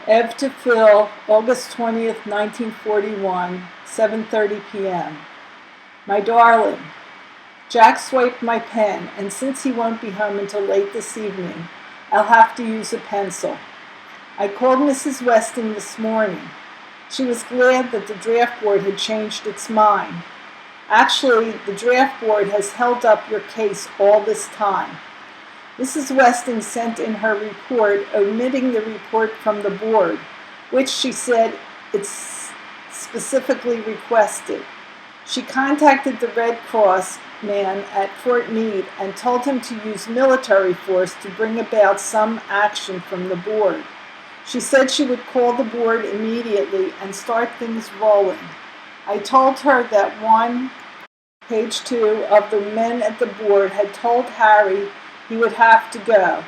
Ev to Phil, August 20th, 1941, 7:30 p.m. My darling, Jack swiped my pen, and since he won't be home until late this evening, I'll have to use a pencil. I called Mrs. Westing this morning. She was glad that the draft board had changed its mind. Actually, the draft board has held up your case all this time. Mrs. Westing sent in her report, omitting the report from the board, which she said it specifically requested. She contacted the Red Cross man at Fort Meade and told him to use military force to bring about some action from the board. She said she would call the board immediately and start things rolling. I told her that page 2 of the men at the board had told Harry he would have to go.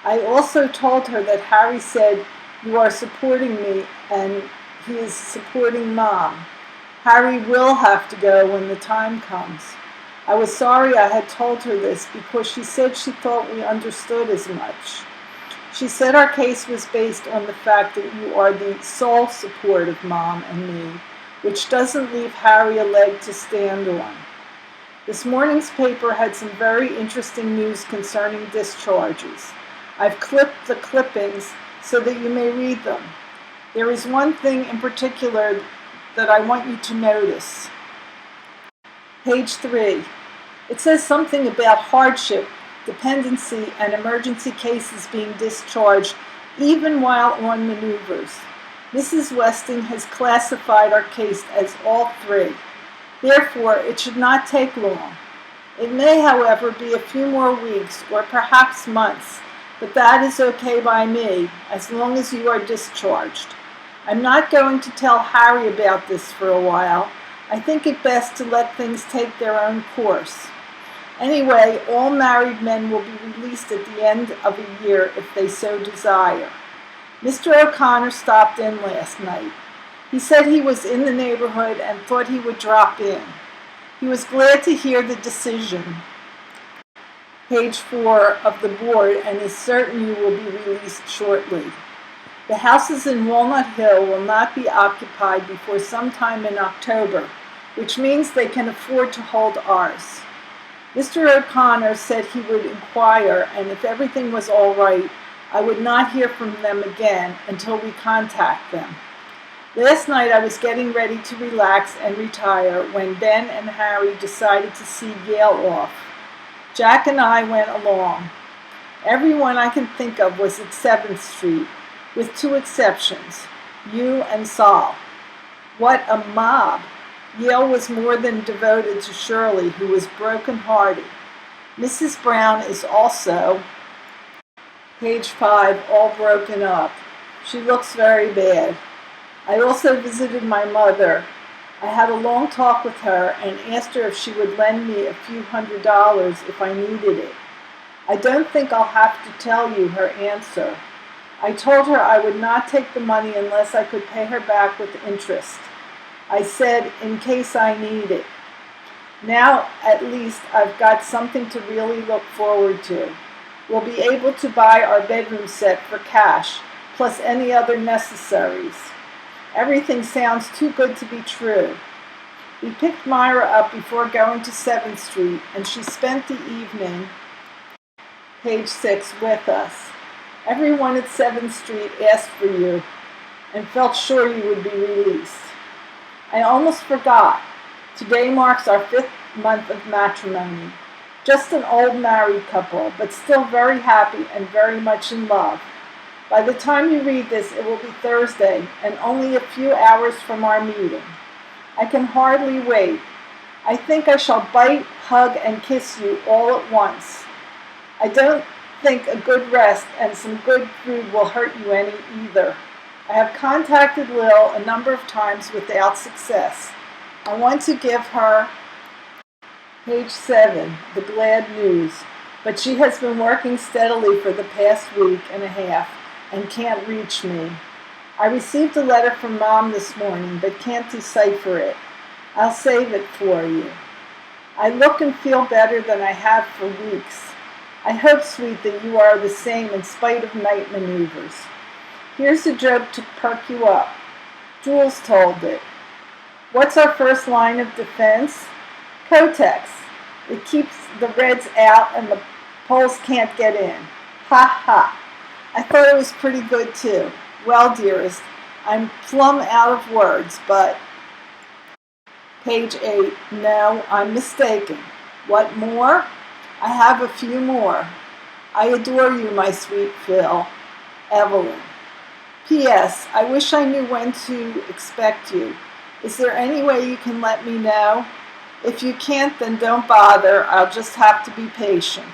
I also told her that Harry said, "You are supporting me," and he is supporting Mom. Harry will have to go when the time comes. I was sorry I had told her this because she said she thought we understood as much. She said our case was based on the fact that you are the sole support of Mom and me, which doesn't leave Harry a leg to stand on. This morning's paper had some very interesting news concerning discharges. I've clipped the clippings so that you may read them. There is one thing in particular that I want you to notice. Page 3. It says something about hardship, dependency, and emergency cases being discharged even while on maneuvers. Mrs. Westing has classified our case as all three. Therefore, it should not take long. It may, however, be a few more weeks or perhaps months, but that is okay by me as long as you are discharged. I'm not going to tell Harry about this for a while. I think it best to let things take their own course. Anyway, all married men will be released at the end of a year if they so desire. Mr. O'Connor stopped in last night. He said he was in the neighborhood and thought he would drop in. He was glad to hear the decision, page 4 of the board, and is certain you will be released shortly. The houses in Walnut Hill will not be occupied before sometime in October, which means they can afford to hold ours. Mr. O'Connor said he would inquire, and if everything was all right, I would not hear from them again until we contact them. Last night I was getting ready to relax and retire when Ben and Harry decided to see Yale off. Jack and I went along. Everyone I can think of was at 7th Street, with 2 exceptions, you and Sol. What a mob! Yale was more than devoted to Shirley, who was broken-hearted. Mrs. Brown is also, page 5, all broken up. She looks very bad. I also visited my mother. I had a long talk with her and asked her if she would lend me a few $100s if I needed it. I don't think I'll have to tell you her answer. I told her I would not take the money unless I could pay her back with interest. I said, in case I need it. Now, at least, I've got something to really look forward to. We'll be able to buy our bedroom set for cash, plus any other necessaries. Everything sounds too good to be true. We picked Myra up before going to 7th Street, and she spent the evening, page 6, with us. Everyone at 7th Street asked for you and felt sure you would be released. I almost forgot. Today marks our 5th month of matrimony. Just an old married couple, but still very happy and very much in love. By the time you read this, it will be Thursday and only a few hours from our meeting. I can hardly wait. I think I shall bite, hug, and kiss you all at once. I don't think a good rest and some good food will hurt you any either. I have contacted Lil a number of times without success. I want to give her, page 7, the glad news, but she has been working steadily for the past week and a half and can't reach me. I received a letter from Mom this morning, but can't decipher it. I'll save it for you. I look and feel better than I have for weeks. I hope, sweet, that you are the same in spite of night maneuvers. Here's a joke to perk you up. Jules told it. What's our first line of defense? Kotex. It keeps the Reds out and the Poles can't get in. Ha ha. I thought it was pretty good too. Well, dearest, I'm plumb out of words, but... Page 8. No, I'm mistaken. What more? I have a few more. I adore you, my sweet Phil. Evelyn. P.S. I wish I knew when to expect you. Is there any way you can let me know? If you can't, then don't bother. I'll just have to be patient.